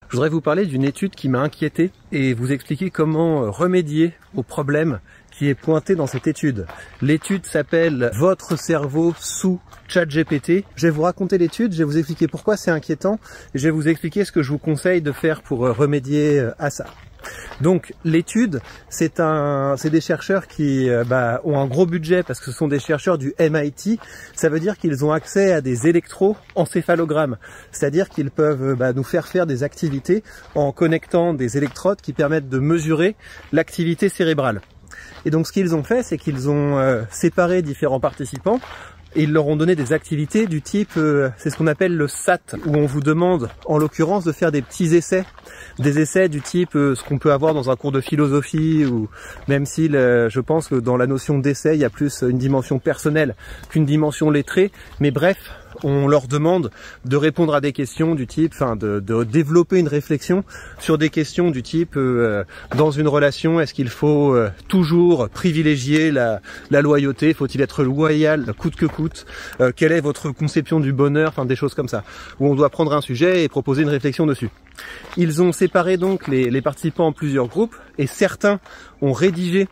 Je voudrais vous parler d'une étude qui m'a inquiété et vous expliquer comment remédier au problème qui est pointé dans cette étude. L'étude s'appelle « Votre cerveau sous ChatGPT ». Je vais vous raconter l'étude, je vais vous expliquer pourquoi c'est inquiétant et je vais vous expliquer ce que je vous conseille de faire pour remédier à ça. Donc l'étude, c'est des chercheurs qui ont un gros budget parce que ce sont des chercheurs du MIT. Ça veut dire qu'ils ont accès à des électroencéphalogrammes, c'est-à-dire qu'ils peuvent nous faire des activités en connectant des électrodes qui permettent de mesurer l'activité cérébrale. Et donc ce qu'ils ont fait, c'est qu'ils ont séparé différents participants et ils leur ont donné des activités du type, c'est ce qu'on appelle le SAT, où on vous demande en l'occurrence de faire des petits essais. Des essais du type ce qu'on peut avoir dans un cours de philosophie, ou même si je pense que dans la notion d'essai, il y a plus une dimension personnelle qu'une dimension lettrée. Mais bref, on leur demande de répondre à des questions du type, de développer une réflexion sur des questions du type dans une relation, est-ce qu'il faut toujours privilégier la loyauté, faut-il être loyal coûte que coûte, quelle est votre conception du bonheur, des choses comme ça, où on doit prendre un sujet et proposer une réflexion dessus. Ils ont séparé donc les participants en plusieurs groupes et certains ont rédigé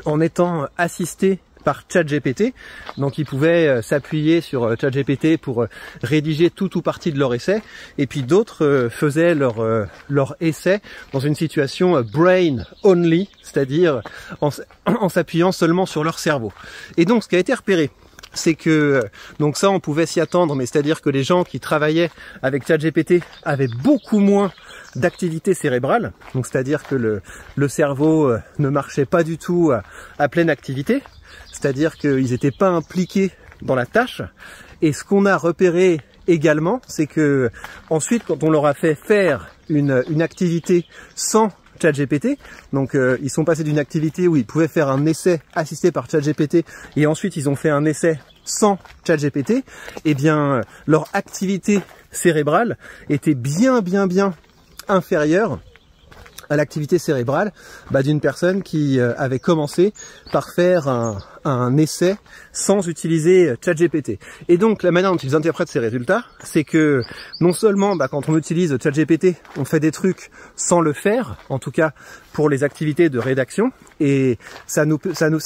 en étant assistés par ChatGPT, donc ils pouvaient s'appuyer sur ChatGPT pour rédiger tout ou partie de leur essai, et puis d'autres faisaient leur essai dans une situation brain only, c'est-à-dire en s'appuyant seulement sur leur cerveau. Et donc ce qui a été repéré, c'est que, donc ça on pouvait s'y attendre, mais c'est-à-dire que les gens qui travaillaient avec ChatGPT avaient beaucoup moins d'activité cérébrale, donc c'est-à-dire que le cerveau ne marchait pas du tout à pleine activité, c'est-à-dire qu'ils n'étaient pas impliqués dans la tâche. Et ce qu'on a repéré également, c'est que ensuite quand on leur a fait faire une activité sans ChatGPT, donc ils sont passés d'une activité où ils pouvaient faire un essai assisté par ChatGPT et ensuite ils ont fait un essai sans ChatGPT, et bien leur activité cérébrale était bien inférieure à l'activité cérébrale d'une personne qui avait commencé par faire un essai sans utiliser ChatGPT. Et donc la manière dont ils interprètent ces résultats, c'est que non seulement quand on utilise ChatGPT, on fait des trucs sans le faire, en tout cas pour les activités de rédaction, et ça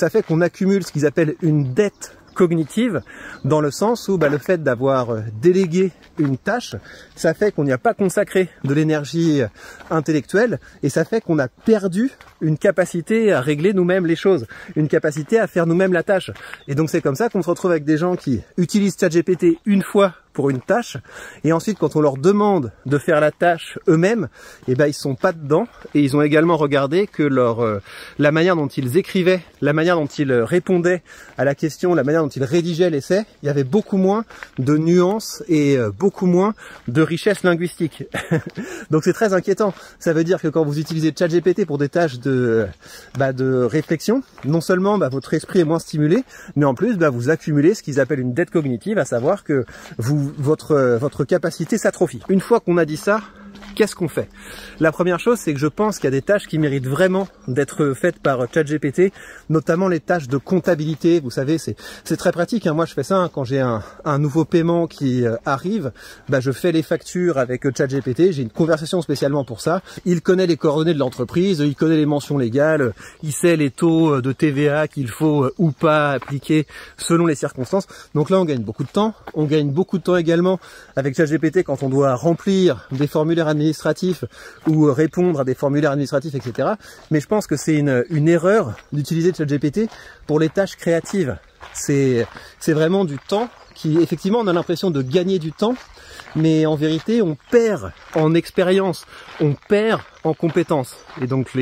fait qu'on accumule ce qu'ils appellent une dette cognitive, dans le sens où le fait d'avoir délégué une tâche, ça fait qu'on n'y a pas consacré de l'énergie intellectuelle, et ça fait qu'on a perdu une capacité à régler nous-mêmes les choses, une capacité à faire nous-mêmes la tâche. Et donc c'est comme ça qu'on se retrouve avec des gens qui utilisent ChatGPT une fois pour une tâche, et ensuite quand on leur demande de faire la tâche eux-mêmes, ils sont pas dedans, et ils ont également regardé que la manière dont ils écrivaient, la manière dont ils répondaient à la question, la manière dont ils rédigeaient l'essai, il y avait beaucoup moins de nuances et beaucoup moins de richesse linguistique. Donc c'est très inquiétant. Ça veut dire que quand vous utilisez ChatGPT pour des tâches de réflexion, non seulement votre esprit est moins stimulé, mais en plus vous accumulez ce qu'ils appellent une dette cognitive, à savoir que votre capacité s'atrophie. Une fois qu'on a dit ça, qu'est-ce qu'on fait? La première chose, c'est que je pense qu'il y a des tâches qui méritent vraiment d'être faites par ChatGPT, notamment les tâches de comptabilité. Vous savez, c'est très pratique, hein. Moi, je fais ça quand j'ai un nouveau paiement qui arrive. Je fais les factures avec ChatGPT. J'ai une conversation spécialement pour ça. Il connaît les coordonnées de l'entreprise, il connaît les mentions légales, il sait les taux de TVA qu'il faut ou pas appliquer selon les circonstances. Donc là, on gagne beaucoup de temps. On gagne beaucoup de temps également avec ChatGPT quand on doit remplir des formulaires administratifs ou répondre à des formulaires administratifs, etc. Mais je pense que c'est une erreur d'utiliser ChatGPT pour les tâches créatives. C'est vraiment du temps qui, effectivement, on a l'impression de gagner du temps, mais en vérité, on perd en expérience, on perd en compétences. Et donc,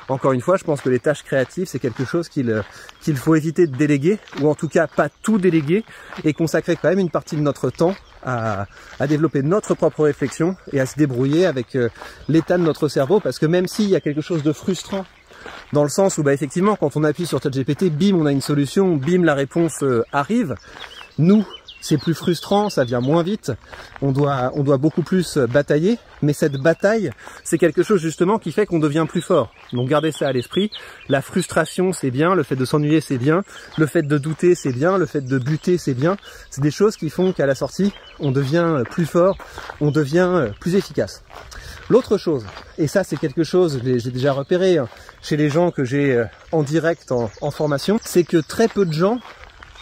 encore une fois, je pense que les tâches créatives, c'est quelque chose qu'il faut éviter de déléguer, ou en tout cas pas tout déléguer, et consacrer quand même une partie de notre temps à développer notre propre réflexion et à se débrouiller avec l'état de notre cerveau, parce que même s'il y a quelque chose de frustrant dans le sens où effectivement quand on appuie sur ChatGPT, bim, on a une solution, bim, la réponse arrive. Nous, c'est plus frustrant, ça vient moins vite, on doit beaucoup plus batailler, mais cette bataille, c'est quelque chose justement qui fait qu'on devient plus fort. Donc gardez ça à l'esprit, la frustration c'est bien, le fait de s'ennuyer c'est bien, le fait de douter c'est bien, le fait de buter c'est bien, c'est des choses qui font qu'à la sortie, on devient plus fort, on devient plus efficace. L'autre chose, et ça c'est quelque chose, j'ai déjà repéré chez les gens que j'ai en direct en formation, c'est que très peu de gens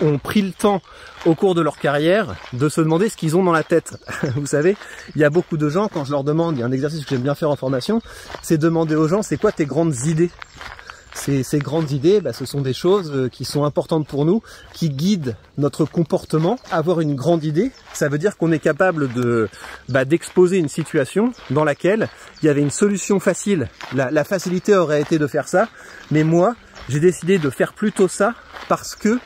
ont pris le temps au cours de leur carrière de se demander ce qu'ils ont dans la tête. Vous savez, il y a beaucoup de gens, quand je leur demande, il y a un exercice que j'aime bien faire en formation, c'est demander aux gens, c'est quoi tes grandes idées? Ces grandes idées, ce sont des choses qui sont importantes pour nous, qui guident notre comportement. Avoir une grande idée, ça veut dire qu'on est capable d'exposer une situation dans laquelle il y avait une solution facile. La facilité aurait été de faire ça, mais moi, j'ai décidé de faire plutôt ça parce que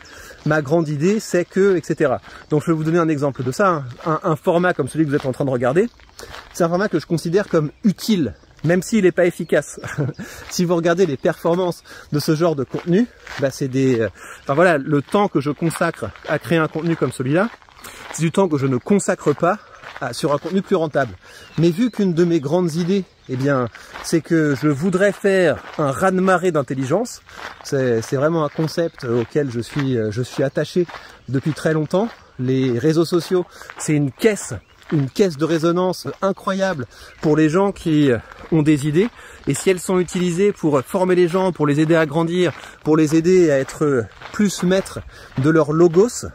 ma grande idée, c'est que, etc. Donc je vais vous donner un exemple de ça. Un format comme celui que vous êtes en train de regarder, c'est un format que je considère comme utile, même s'il n'est pas efficace. Si vous regardez les performances de ce genre de contenu, c'est voilà, le temps que je consacre à créer un contenu comme celui-là, c'est du temps que je ne consacre pas sur un contenu plus rentable. Mais vu qu'une de mes grandes idées, c'est que je voudrais faire un raz-de-marée d'intelligence. C'est vraiment un concept auquel je suis attaché depuis très longtemps. Les réseaux sociaux, c'est une caisse de résonance incroyable pour les gens qui ont des idées. Et si elles sont utilisées pour former les gens, pour les aider à grandir, pour les aider à être plus maîtres de leur logos,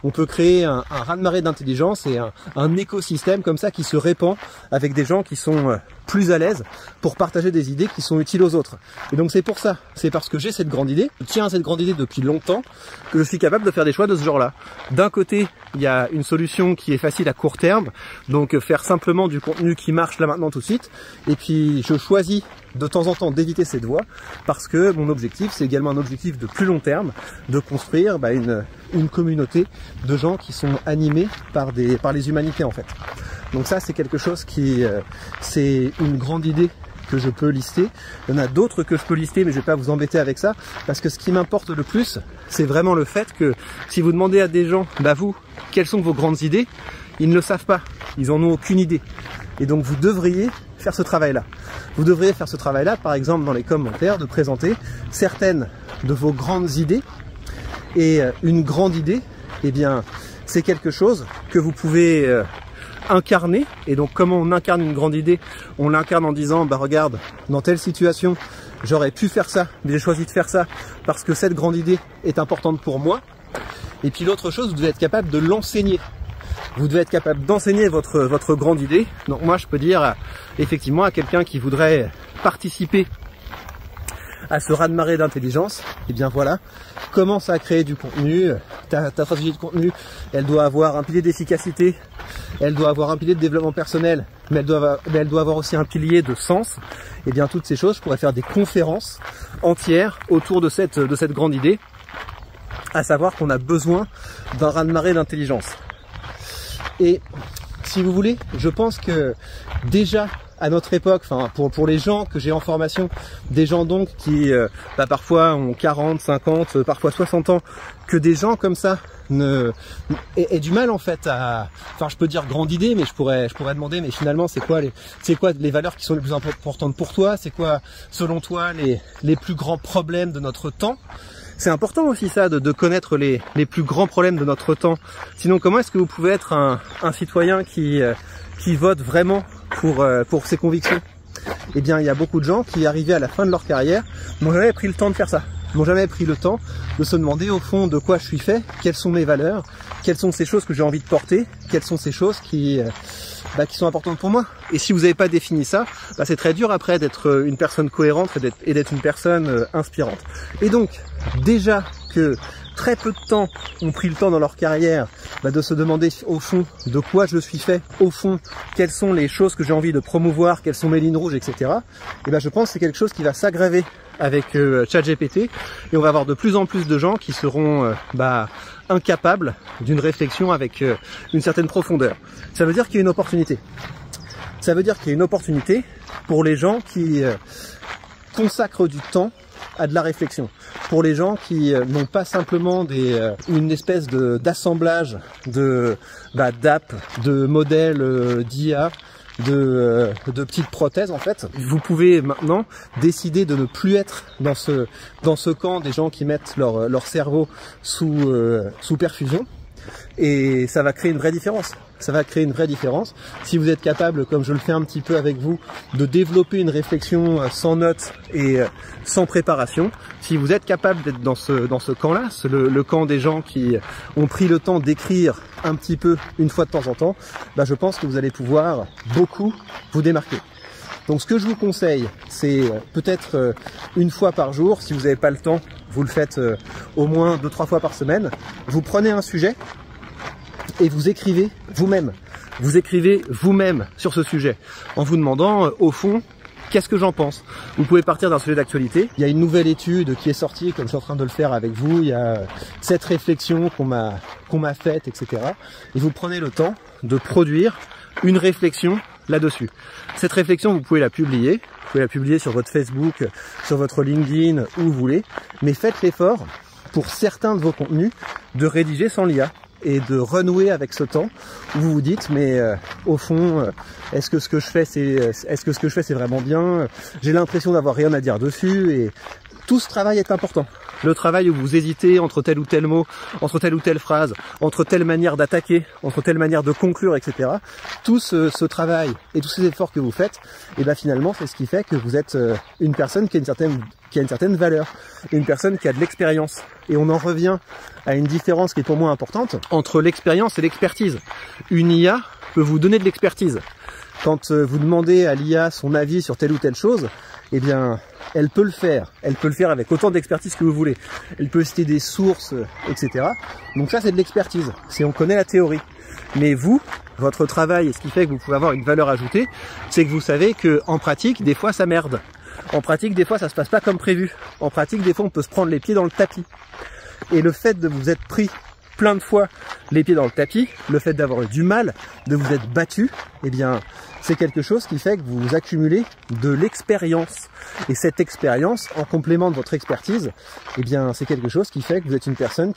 on peut créer un raz-de-marée d'intelligence et un écosystème comme ça qui se répand avec des gens qui sont plus à l'aise pour partager des idées qui sont utiles aux autres. Et donc c'est pour ça, c'est parce que j'ai cette grande idée, je tiens à cette grande idée depuis longtemps, que je suis capable de faire des choix de ce genre-là. D'un côté, il y a une solution qui est facile à court terme, donc faire simplement du contenu qui marche là maintenant tout de suite, et puis je choisis de temps en temps d'éviter cette voie, parce que mon objectif, c'est également un objectif de plus long terme, de construire une communauté de gens qui sont animés par les humanités en fait. Donc ça c'est quelque chose qui, c'est une grande idée que je peux lister. Il y en a d'autres que je peux lister, mais je vais pas vous embêter avec ça, parce que ce qui m'importe le plus, c'est vraiment le fait que si vous demandez à des gens, vous, quelles sont vos grandes idées, ils ne le savent pas, ils en ont aucune idée. Et donc vous devriez faire ce travail-là. Vous devriez faire ce travail-là, par exemple dans les commentaires, de présenter certaines de vos grandes idées. Et une grande idée, c'est quelque chose que vous pouvez incarner. Et donc comment on incarne une grande idée? On l'incarne en disant, regarde, dans telle situation, j'aurais pu faire ça, mais j'ai choisi de faire ça parce que cette grande idée est importante pour moi. Et puis l'autre chose, vous devez être capable de l'enseigner. Vous devez être capable d'enseigner votre grande idée. Donc moi je peux dire effectivement à quelqu'un qui voudrait participer à ce raz-de-marée d'intelligence, voilà, commence à créer du contenu. Ta stratégie de contenu, elle doit avoir un pilier d'efficacité, elle doit avoir un pilier de développement personnel, mais elle doit avoir aussi un pilier de sens. Toutes ces choses, je pourrais faire des conférences entières autour de cette grande idée, à savoir qu'on a besoin d'un raz-de-marée d'intelligence. Et si vous voulez, je pense que déjà à notre époque, pour les gens que j'ai en formation, des gens donc qui parfois ont 40, 50, parfois 60 ans, que des gens comme ça aient du mal en fait à, je peux dire grande idée, mais je pourrais demander, mais finalement c'est quoi les valeurs qui sont les plus importantes pour toi, c'est quoi selon toi les plus grands problèmes de notre temps. C'est important aussi ça, de connaître les plus grands problèmes de notre temps. Sinon, comment est-ce que vous pouvez être un citoyen qui vote vraiment pour ses convictions? Il y a beaucoup de gens qui, arrivés à la fin de leur carrière, n'ont jamais pris le temps de faire ça. N'ont jamais pris le temps de se demander au fond de quoi je suis fait, quelles sont mes valeurs, quelles sont ces choses que j'ai envie de porter, quelles sont ces choses qui sont importantes pour moi. Et si vous n'avez pas défini ça, c'est très dur après d'être une personne cohérente et d'être une personne inspirante. Et donc, déjà que très peu de temps ont pris le temps dans leur carrière de se demander au fond de quoi je suis fait, au fond quelles sont les choses que j'ai envie de promouvoir, quelles sont mes lignes rouges, etc. Je pense que c'est quelque chose qui va s'aggraver avec ChatGPT, et on va avoir de plus en plus de gens qui seront incapables d'une réflexion avec une certaine profondeur. Ça veut dire qu'il y a une opportunité. Ça veut dire qu'il y a une opportunité pour les gens qui consacrent du temps à de la réflexion. Pour les gens qui n'ont pas simplement une espèce d'assemblage d'apps, de modèles d'IA, de petites prothèses en fait. Vous pouvez maintenant décider de ne plus être dans ce camp des gens qui mettent leur cerveau sous perfusion, et ça va créer une vraie différence. Ça va créer une vraie différence. Si vous êtes capable, comme je le fais un petit peu avec vous, de développer une réflexion sans notes et sans préparation, si vous êtes capable d'être dans ce camp-là, le camp des gens qui ont pris le temps d'écrire un petit peu une fois de temps en temps, bah je pense que vous allez pouvoir beaucoup vous démarquer. Donc ce que je vous conseille, c'est peut-être une fois par jour, si vous n'avez pas le temps, vous le faites au moins 2-3 fois par semaine. Vous prenez un sujet et vous écrivez vous-même. Vous écrivez vous-même sur ce sujet en vous demandant au fond qu'est-ce que j'en pense. Vous pouvez partir d'un sujet d'actualité. Il y a une nouvelle étude qui est sortie, comme je suis en train de le faire avec vous. Il y a cette réflexion qu'on m'a faite, etc. Et vous prenez le temps de produire une réflexion là-dessus. Cette réflexion, vous pouvez la publier. Vous pouvez la publier sur votre Facebook, sur votre LinkedIn, où vous voulez. Mais faites l'effort, pour certains de vos contenus, de rédiger sans l'IA et de renouer avec ce temps où vous vous dites mais au fond est-ce que ce que je fais c'est vraiment bien, j'ai l'impression d'avoir rien à dire dessus. Et tout ce travail est important. Le travail où vous hésitez entre tel ou tel mot, entre telle ou telle phrase, entre telle manière d'attaquer, entre telle manière de conclure, etc. Tout ce travail et tous ces efforts que vous faites, et ben finalement c'est ce qui fait que vous êtes une personne qui a une certaine valeur, une personne qui a de l'expérience. Et on en revient à une différence qui est pour moi importante entre l'expérience et l'expertise. Une IA peut vous donner de l'expertise. Quand vous demandez à l'IA son avis sur telle ou telle chose, eh bien, elle peut le faire. Elle peut le faire avec autant d'expertise que vous voulez. Elle peut citer des sources, etc. Donc ça, c'est de l'expertise. C'est on connaît la théorie. Mais vous, votre travail, et ce qui fait que vous pouvez avoir une valeur ajoutée, c'est que vous savez que en pratique, des fois, ça merde. En pratique, des fois, ça se passe pas comme prévu. En pratique, des fois, on peut se prendre les pieds dans le tapis. Et le fait de vous être pris plein de fois les pieds dans le tapis, le fait d'avoir eu du mal, de vous être battu, eh bien, c'est quelque chose qui fait que vous accumulez de l'expérience. Et cette expérience, en complément de votre expertise, eh bien, c'est quelque chose qui fait que vous êtes une personne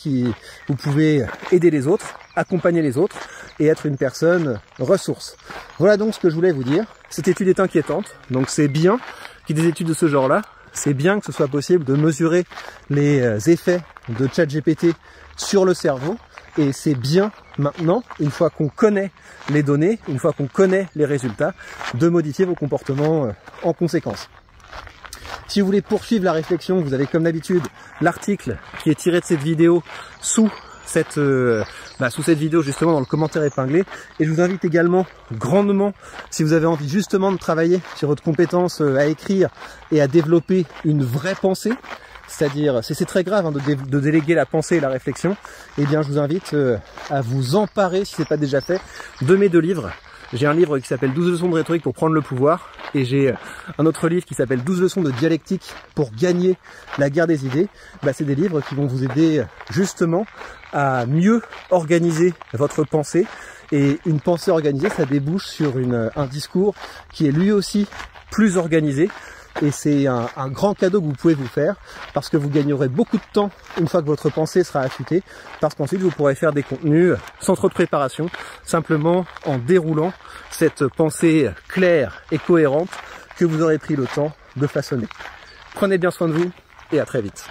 vous pouvez aider les autres, accompagner les autres et être une personne ressource. Voilà donc ce que je voulais vous dire. Cette étude est inquiétante, donc c'est bien qu'il y ait des études de ce genre-là. C'est bien que ce soit possible de mesurer les effets de ChatGPT sur le cerveau. Et c'est bien maintenant, une fois qu'on connaît les données, une fois qu'on connaît les résultats, de modifier vos comportements en conséquence. Si vous voulez poursuivre la réflexion, vous avez comme d'habitude l'article qui est tiré de cette vidéo sous cette vidéo justement dans le commentaire épinglé. Et je vous invite également grandement, si vous avez envie justement de travailler sur votre compétence à écrire et à développer une vraie pensée, c'est-à-dire, c'est très grave hein, de déléguer la pensée et la réflexion, eh bien je vous invite à vous emparer, si ce n'est pas déjà fait, de mes 2 livres. J'ai un livre qui s'appelle 12 leçons de rhétorique pour prendre le pouvoir, et j'ai un autre livre qui s'appelle 12 leçons de dialectique pour gagner la guerre des idées. C'est des livres qui vont vous aider justement à mieux organiser votre pensée, et une pensée organisée, ça débouche sur un discours qui est lui aussi plus organisé. Et c'est un grand cadeau que vous pouvez vous faire, parce que vous gagnerez beaucoup de temps une fois que votre pensée sera affûtée, parce qu'ensuite vous pourrez faire des contenus sans trop de préparation, simplement en déroulant cette pensée claire et cohérente que vous aurez pris le temps de façonner. Prenez bien soin de vous et à très vite.